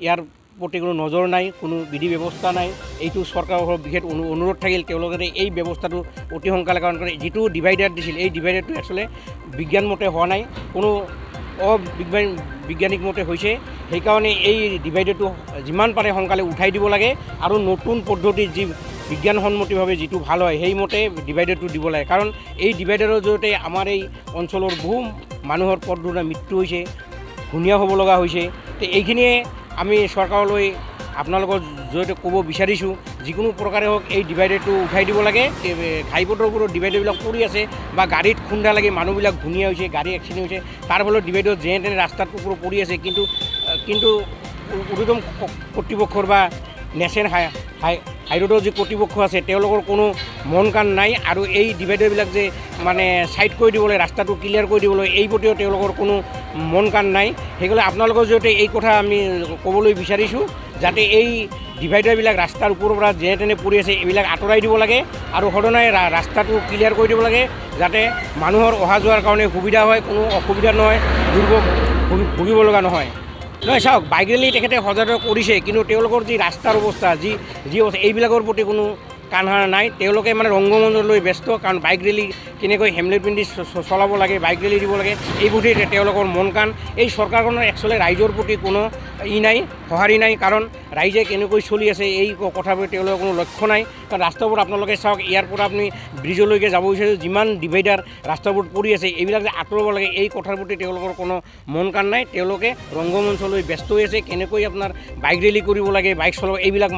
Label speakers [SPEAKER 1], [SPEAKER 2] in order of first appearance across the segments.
[SPEAKER 1] ইয়াৰ প্ৰতি কোনো নজৰ নাই, কোনো বিধি ব্যৱস্থা নাই। এইটো চৰকাৰৰ বিশেষ অনুৰোধ থাকিল তেওঁলোকে এই ব্যৱস্থাটো অতি সোনকালে, কাৰণ যিটো ডিভাইডাৰ দিছিল এই ডিভাইডাৰটো একচুৱেলি বিজ্ঞানমতে হোৱা নাই, কোনো বিজ্ঞানিক মতে হৈছে। সেইকাৰণে এই ডিভাইডাৰটো যিমান পাৰে সোনকালে উঠাই দিব লাগে আৰু নতুন পদ্ধতিত যি বিজ্ঞানসন্মতিভাৱে যিটো ভাল হয় সেইমতে ডিভাইডাৰটো দিব লাগে। কাৰণ এই ডিভাইডাৰৰ জৰিয়তে আমাৰ এই অঞ্চলৰ বহু মানুহৰ পথ দুৰ্ঘটনাত মৃত্যু হৈছে, ঘূণীয়া হ'ব লগা হৈছে। তো এইখিনিয়ে আমি চৰকাৰলৈ আপোনালোকৰ জৰিয়তে ক'ব বিচাৰিছোঁ, যিকোনো প্ৰকাৰে হওক এই ডিভাইডাৰটো উঠাই দিব লাগে। ঘাইপথৰ ওপৰত ডিভাইডাৰবিলাক পৰি আছে বা গাড়ীত খুন্দা লাগি মানুহবিলাক ঘূণীয়া হৈছে, গাড়ী এক্সিডেণ্ট হৈছে, তাৰ ফলত ডিভাইডাৰ যেনে তেনে ৰাস্তাৰ ওপৰত পৰি আছে। কিন্তু উৰ্ধতম কৰ্তৃপক্ষৰ বা নেশ্যনেল হাইৰোডৰ যি কৰ্তৃপক্ষ আছে তেওঁলোকৰ কোনো মন কাণ নাই, আৰু এই ডিভাইডাৰবিলাক যে মানে ছাইড কৰি দিবলৈ, ৰাস্তাটো ক্লিয়াৰ কৰি দিবলৈ এই প্ৰতিও তেওঁলোকৰ কোনো মন কাণ নাই। সেইকাৰণে আপোনালোকৰ জৰিয়তে এই কথা আমি ক'বলৈ বিচাৰিছোঁ, যাতে এই ডিভাইডাৰবিলাক ৰাস্তাৰ ওপৰৰ পৰা যেনে তেনে পৰি আছে এইবিলাক আঁতৰাই দিব লাগে আৰু সঘনাই ৰাস্তাটো ক্লিয়াৰ কৰি দিব লাগে, যাতে মানুহৰ অহা যোৱাৰ কাৰণে সুবিধা হয়, কোনো অসুবিধা নহয়, দুৰ্ভোগ ভুগিব লগা নহয়। নহয় চাওক, বাইক ৰেলী তেখেতে সজাগ কৰিছে, কিন্তু তেওঁলোকৰ যি ৰাস্তাৰ অৱস্থা যি এইবিলাকৰ প্ৰতি কোনো কাণসাৰ নাই। তেওঁলোকে মানে ৰংগমঞ্চলৈ ব্যস্ত, কাৰণ বাইক ৰেলী কেনেকৈ হেমলেট পিন্ধি চলাব লাগে, বাইক ৰেলী দিব লাগে, এই প্ৰতি তেওঁলোকৰ মন কাণ। এই চৰকাৰখনৰ একচুৱেলি ৰাইজৰ প্ৰতি কোনো নাই, সঁহাৰি নাই, কাৰণ ৰাইজে কেনেকৈ চলি আছে এই কথাবোৰ তেওঁলোকৰ কোনো লক্ষ্য নাই। কাৰণ ৰাস্তাবোৰ আপোনালোকে চাওক, ইয়াৰ পৰা আপুনি ব্ৰিজলৈকে যাব বিচাৰিছে, যিমান ডিভাইডাৰ ৰাস্তাবোৰত পৰি আছে এইবিলাক যে আঁতৰাব লাগে এই কথাৰ প্ৰতি তেওঁলোকৰ কোনো মন কাণ নাই। তেওঁলোকে ৰংগমঞ্চলৈ ব্যস্ত হৈ আছে, কেনেকৈ আপোনাৰ বাইক ৰেলী কৰিব লাগে, বাইক চলাব, এইবিলাক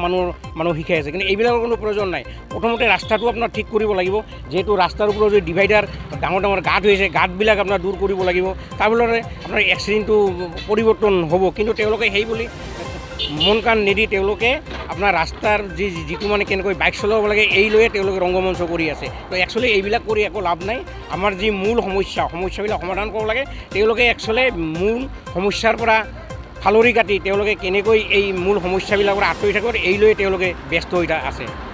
[SPEAKER 1] মানুহ শিকাই আছে, কিন্তু এইবিলাকৰ কোনো প্ৰয়োজন নাই। প্ৰথমতে ৰাস্তাটো আপোনাৰ ঠিক কৰিব লাগিব, যিহেতু ৰাস্তাৰ ওপৰত যদি ডিভাইডাৰ ডাঙৰ ডাঙৰ গাঁত হৈছে, গাঁতবিলাক আপোনাৰ দূৰ কৰিব লাগিব, তাৰ ফলতে আপোনাৰ এক্সিডেণ্টটো পৰিৱৰ্তন হ'ব। কিন্তু তেওঁলোকে সেই বুলি মন কাণ নিদি তেওঁলোকে আপোনাৰ ৰাস্তাৰ যিটো মানে কেনেকৈ বাইক চলাব লাগে এই লৈয়ে তেওঁলোকে ৰংগমঞ্চ কৰি আছে। তো একচুৱেলি এইবিলাক কৰি একো লাভ নাই। আমাৰ যি মূল সমস্যাবিলাক সমাধান কৰিব লাগে, তেওঁলোকে একচুৱেলি মূল সমস্যাৰ পৰা ফালৰি কাটি তেওঁলোকে কেনেকৈ এই মূল সমস্যাবিলাকৰ আঁতৰি থাকিব এই লৈ তেওঁলোকে ব্যস্ত হৈ আছে।